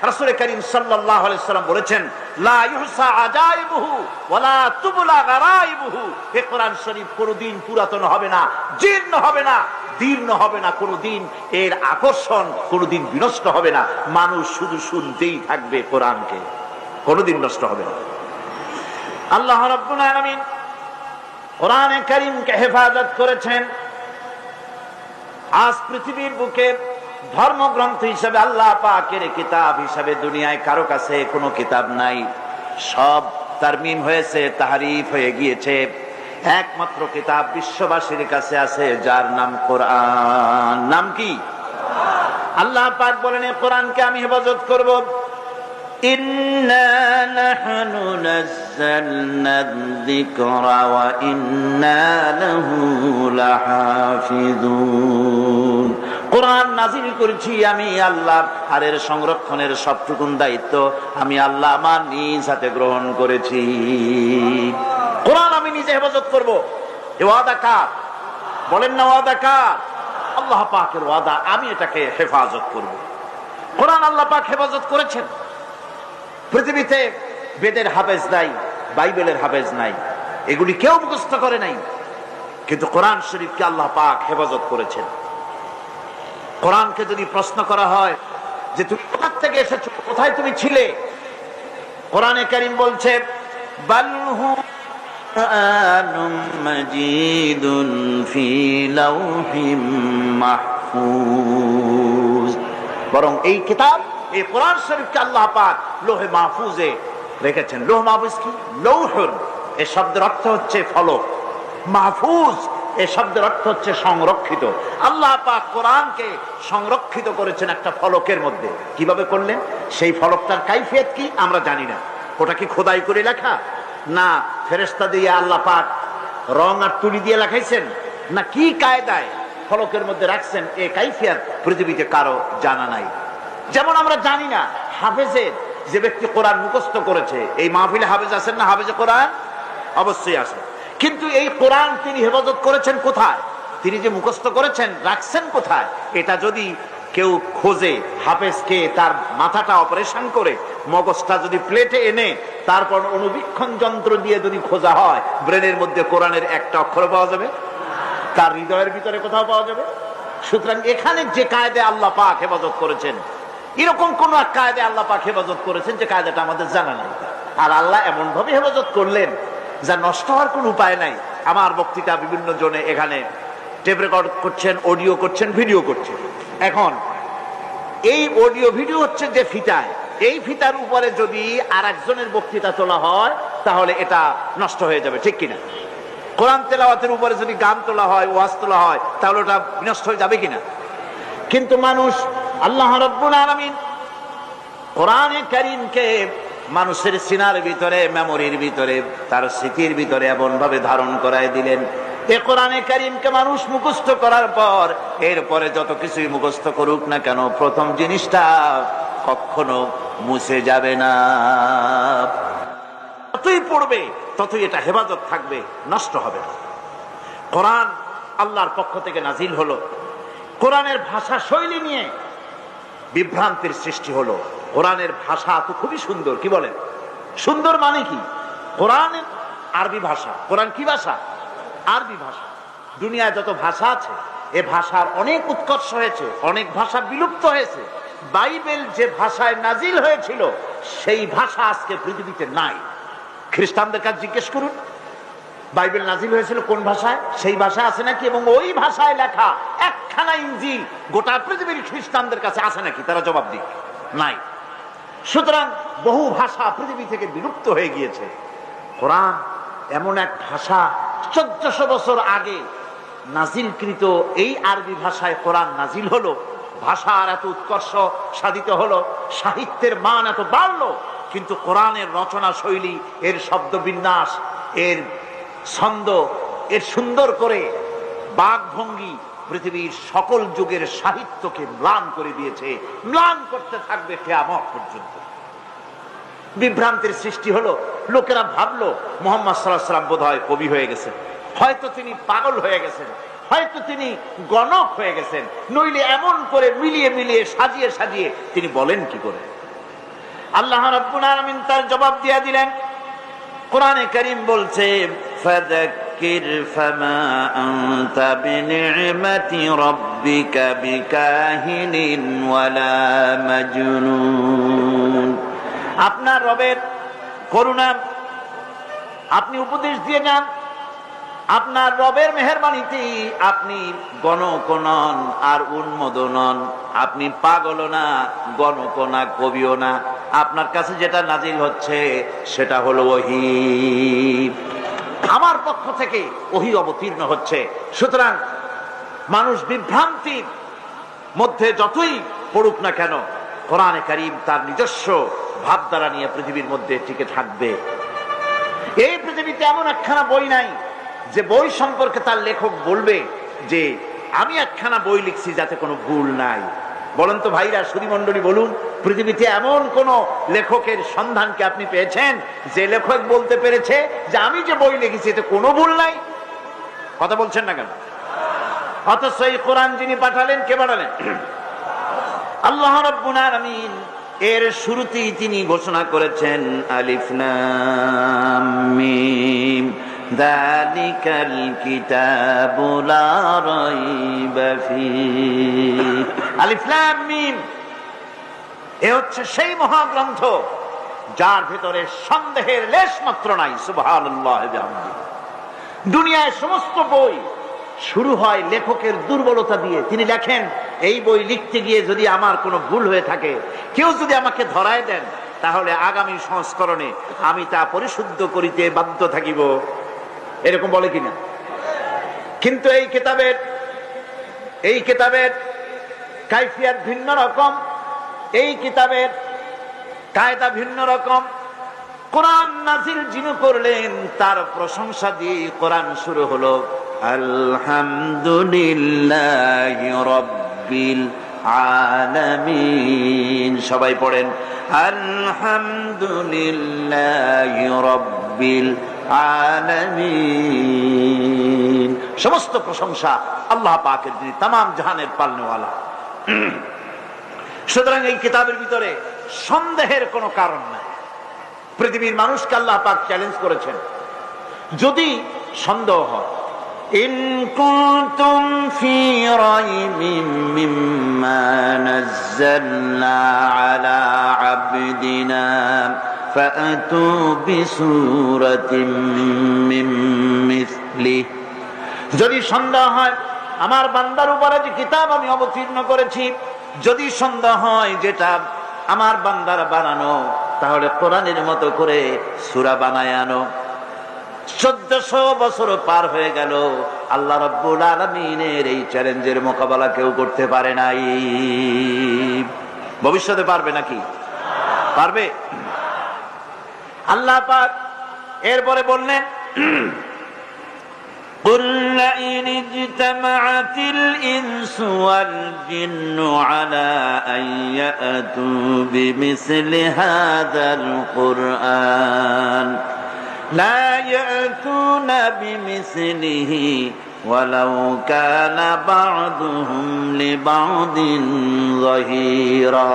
রাসূল করিম সাল্লাল্লাহু আলাইহি সাল্লাম বলেছেন, লা ইহসা আজাইবুহু ওয়ালা তুবলা গারাইবুহু। এই কোরআন শরীফ কোনদিন পুরাতন হবে না, জীর্ণ হবে না, দীর্ণ হবে না, কোনদিন এর আকর্ষণ কোনদিন বিনষ্ট হবে না। মানুষ শুধু শুনতেই থাকবে কোরআনকে, কোনদিন নষ্ট হবে না। আল্লাহ রাব্বুল আলামিন কোরআনে কারীমকে হেফাজত করেছেন। আজ পৃথিবীর বুকে ধর্মগ্রন্থ হিসেবে আল্লাহ পাকের কিতাব হিসেবে দুনিয়ায় কারো কাছে কোনো কিতাব নাই। সব তারমিম হয়েছে, তাহরিফ হয়ে গিয়েছে। একমাত্র কিতাব বিশ্ববাসীর কাছে আছে, যার নাম কোরআন। নাম কি? আল্লাহ পাক বলেন, কোরআনকে আমি হেফাজত করব। ইন্না নাহনু নাযালনা যিকরা ওয়া ইন্না লাহু লাহাফিজুন। কোরআন নাযিল করেছি আমি আল্লাহ, আর এর সংরক্ষণের সবটুকুন দায়িত্ব আমি আল্লাহ আমার নিজ হাতে গ্রহণ করেছি। কোরআন আমি নিজে হেফাজত করব। এ ওয়াদা কার? বলেন না, ওয়াদা কার? আল্লাহ পাকের ওয়াদা, আমি এটাকে হেফাজত করব। কোরআন আল্লাহ পাক হেফাজত করেছেন। পৃথিবীতে বেদের হাফেজ নাই, বাইবেলের হাফেজ নাই, এগুলি কেউ মুখস্থ করে নাই, কিন্তু কোরআন শরীফকে আল্লাহ পাক হেফাজত করেছেন। কোরআনকে যদি প্রশ্ন করা হয় যে তুমি কোথা থেকে এসেছো, কোথায় তুমি ছিলে, কোরআনে কারীম বলছে, বালহু কুরআনুম মাজিদুন ফি লাওহিম মাহফুজ। বরং এই কিতাব, এই কোরআন শরীফকে আল্লাহ পাক লোহে মাহফুজে রেখেছেন। লোহ মাহফুজ কি? লৌহুন এই শব্দের অর্থ হচ্ছে ফলক, মাহফুজ এই শব্দের অর্থ হচ্ছে সংরক্ষিত। আল্লাহ পাক কোরআনকে সংরক্ষিত করেছেন একটা ফলকের মধ্যে। কিভাবে করলেন? সেই ফলকটার কাইফিয়ত কি আমরা জানি না। ওটা কি খোদাই করে লেখা, না ফেরেশতা দিয়ে আল্লাহ পাক রং আর তুলি দিয়ে লেখাইছেন, না কি কায়দায় ফলকের মধ্যে রাখছেন, এই কাইফিয়ত পৃথিবীতে কারো জানা নাই। যেমন আমরা জানি না হাফেজের, যে ব্যক্তি কোরআন মুখস্থ করেছে, এই মাহফিলে হাফেজ আছেন না? হাফেজে কোরআন অবশ্যই আছেন, কিন্তু এই কোরআন তিনি হেফাজত করেছেন কোথায়? তিনি যে মুখস্থ করেছেন রাখছেন কোথায়? এটা যদি কেউ খোঁজে, হাফেজকে তার মাথাটা অপারেশন করে মগজটা যদি প্লেটে এনে তারপর অনুবীক্ষণ যন্ত্র দিয়ে যদি খোঁজা হয়, ব্রেনের মধ্যে কোরআনের একটা অক্ষর পাওয়া যাবে? তার হৃদয়ের ভিতরে কোথাও পাওয়া যাবে? সুতরাং এখানে যে কায়দায় আল্লাহ পাক হেফাজত করেছেন, এরকম কোন এক কায়দায় আল্লাহ পাক হেফাজত করেছেন যে কায়দাটা আমাদের জানা নাই। আর আল্লাহ এমন ভাবে হেফাজত করলেন যা নষ্ট হওয়ার কোন উপায় নাই। আমার বক্তৃতা বিভিন্ন জনে এখানে টেপ রেকর্ড করছেন, অডিও করছেন, ভিডিও করছেন। এখন এই অডিও ভিডিও হচ্ছে যে ফিতায়, এই ফিতার উপরে যদি আর একজনের বক্তৃতা তোলা হয় তাহলে এটা নষ্ট হয়ে যাবে, ঠিক কিনা? কোরআন তেলাওয়াতের উপরে যদি গান তোলা হয়, ওয়াজ তোলা হয়, তাহলে ওটা বিনষ্ট হয়ে যাবে কিনা? কিন্তু মানুষ, আল্লাহ রাব্বুল আলামিন কোরআনে কারীমকে মানুষের সিনার ভিতরে, মেমোরির ভিতরে, তার স্মৃতির ভিতরে এমন ভাবে ধারণ করায় দিলেন, এই কোরআনে কারীমকে মানুষ মুখস্থ করার পর এরপরে যত কিছুই মুখস্থ করুক না কেন, প্রথম জিনিসটা কখনো মুছে যাবে না। যতই পড়বে ততই এটা হেফাজত থাকবে, নষ্ট হবে না। কোরআন আল্লাহর পক্ষ থেকে নাজিল হলো, কোরআনের ভাষা শৈলী নিয়ে বিভ্রান্তির সৃষ্টি হলো। কোরআনের ভাষা তো খুবই সুন্দর, কি বলেন? সুন্দর মানে কি? কোরআন আরবি ভাষা। কোরআন কি ভাষা? আরবি ভাষা। দুনিয়ায় যত ভাষা আছে, এ ভাষার অনেক উৎকর্ষ হয়েছে, অনেক ভাষা বিলুপ্ত হয়েছে। বাইবেল যে ভাষায় নাজিল হয়েছিল সেই ভাষা আজকে পৃথিবীতে নাই। খ্রিস্টানদের কাছে জিজ্ঞেস করুন, বাইবেল নাজিল হয়েছিল কোন ভাষায়, সেই ভাষা আছে নাকি? এবং ওই ভাষায় লেখা একখানা ইনজিল গোটা পৃথিবীর খ্রিস্টানদের কাছে আছে নাকি? তারা জবাব দিক, নাই। সুতরাং বহু ভাষা পৃথিবী থেকে বিলুপ্ত হয়ে গিয়েছে। কোরআন এমন এক ভাষা, 1400 বছর আগে নাজিলকৃত এই আরবি ভাষায় কোরআন নাজিল হলো। ভাষার এত উৎকর্ষ সাধিত হলো, সাহিত্যের মান এত বাড়লো, কিন্তু কোরআনের রচনা শৈলী, এর শব্দ বিন্যাস, এর ছন্দ, এর সুন্দর করে বাকভঙ্গি পৃথিবীর সকল যুগের সাহিত্যকে ম্লান করে দিয়েছে, ম্লান করতে থাকবে কিয়ামত পর্যন্ত। বিভ্রান্তির সৃষ্টি হলো। লোকেরা ভাবলো মুহাম্মদ সাল্লাল্লাহু আলাইহি ওয়াসাল্লাম বোধহয় কবি হয়ে গেছেন, হয়তো তিনি পাগল হয়ে গেছেন, হয়তো তিনি গণক হয়ে গেছেন, নইলে এমন করে মিলিয়ে মিলিয়ে সাজিয়ে সাজিয়ে তিনি বলেন কি করে? আল্লাহ রাব্বুল আলামিন তার জবাব দিয়ে দিলেন। কোরআনে কারীম বলছে, ফাযাক্কির ফামা আনতা বিনি'মাতি রাব্বিকা বিকাহিনিন ওয়ালা মাজনুন। আপনার রবের করুণা আপনি উপদেশ দিয়ে যান, আপনার রবের মেহেরবানিতে আপনি গণক নন আর উন্মোদ নন, আপনি পাগল না, গণক না, কবিও না। আপনার কাছে যেটা নাজিল হচ্ছে সেটা হলো ওহী, আমার পক্ষ থেকে ওহী অবতীর্ণ হচ্ছে। সুতরাং মানুষ বিভ্রান্তির মধ্যে যতই পড়ুক না কেন, কোরআনে কারীম তার নিজস্ব ভাবধারা নিয়ে পৃথিবীর মধ্যে টিকে থাকবে। এই পৃথিবীতে এমন একখানা বই নাই যে বই সম্পর্কে তার লেখক বলবে যে আমি একখানা বই লিখছি যাতে কোনো ভুল নাই। বলেন তো ভাইরা, সুধীমণ্ডলী বলুন, পৃথিবীতে এমন কোন লেখকের সন্ধান কি আপনি পেয়েছেন যে লেখক বলতে পেরেছে যে আমি যে বই লিখেছি এতে কোনো ভুল নাই? কথা বলছেন না কেন? অথচ এই কোরআন যিনি পাঠালেন, কে পাঠালেন? আল্লাহ রাব্বুল আলামিন। এর শুরুতেই তিনি ঘোষণা করেছেন, আলিফ লাম মিম যালিকাল কিতাবু লা রাইবা ফীহি। আলিফ লাম মিম, এ হচ্ছে সেই মহাগ্রন্থ যার ভেতরে সন্দেহের লেশ মাত্র নাই। সুবহানাল্লাহ ওয়া বিহামদিহি। দুনিয়ায় সমস্ত বই শুরু হয় লেখকের দুর্বলতা দিয়ে। তিনি লেখেন, এই বই লিখতে গিয়ে যদি আমার কোনো ভুল হয়ে থাকে, কেউ যদি আমাকে ধরায় দেন, তাহলে আগামী সংস্করণে আমি তা পরিশুদ্ধ করিতে বাধ্য থাকিব। এরকম বলে কিনা? কিন্তু এই কিতাবের কাইফিয়াত ভিন্ন রকম, এই কিতাবের কায়দা ভিন্ন রকম। কোরআন নাজিল যিনি করলেন তার প্রশংসা দিয়ে কোরআন শুরু হলো, আলহামদুলিল্লাহি রাব্বিল আলামিন। সবাই পড়েন, আলহামদুলিল্লাহি রাব্বিল আলামিন। সমস্ত প্রশংসা আল্লাহ পাকের, যিনি তামাম জাহানের পালনেওয়ালা। সুতরাং এই কিতাবের ভিতরে সন্দেহের কোনো কারণ নাই। পৃথিবীর মানুষকে আল্লাহ পাক চ্যালেঞ্জ করেছেন, যদি সন্দেহ হয়, ইন কুনতুম ফি রাইবিন মিম্মা নাযালনা আলা আবদিনা ফাআতু বিসূরাতিন মিন মিসলিহি। যদি সন্দেহ হয় আমার বান্দার উপরে যে কিতাব আমি অবতীর্ণ করেছি, যদি সন্দেহ হয় যেটা আমার বান্দার বানানো, তাহলে কোরআনের মতো করে সূরা বানায় আনো। 1400 বছর পার হয়ে গেল, আল্লাহ রাব্বুল আলামিনের এই চ্যালেঞ্জের মোকাবেলা কেউ করতে পারে নাই। ভবিষ্যতে পারবে নাকি? পারবে? আল্লাহ পাক এরপরে বললেন, قل لئن اجتمعت الإنس والجن على أن يأتوا بمثل هذا القرآن لا يأتون بمثله ولو كان بعضهم لبعض ظهيرا।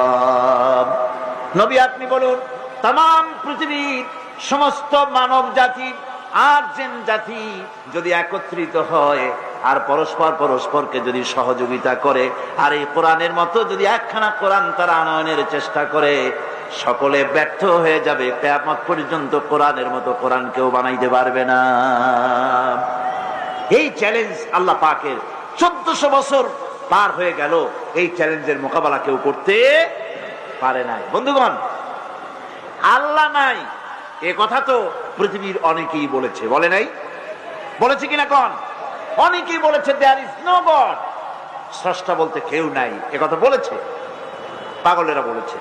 নবী আপনি বলুন, तमाम পৃথিবীর সমস্ত মানব জাতি আর জিন জাতি যদি একত্রিত হয় আর পরস্পরকে যদি সহযোগিতা করে, আর এই কোরআনের মতো যদি একখানা কোরআন তারা আনয়নের চেষ্টা করে, সকলে ব্যর্থ হয়ে যাবে। কিয়ামত পর্যন্ত কোরআনের মতো কোরআন কেউ বানাইতে পারবে না। এই চ্যালেঞ্জ আল্লাহ পাকের, 1400 বছর পার হয়ে গেল, এই চ্যালেঞ্জের মোকাবেলা কেউ করতে পারে নাই। বন্ধুগণ, আল্লাহ নাই এ কথা তো পৃথিবীর অনেকেই বলেছে, বলে নাই? বলেছে কিনা কোন? অনেকেই বলেছে দেয়ার ইজ নো গড, স্রষ্টা বলতে কেউ নাই, এ কথা বলেছে, পাগলেরা বলেছে।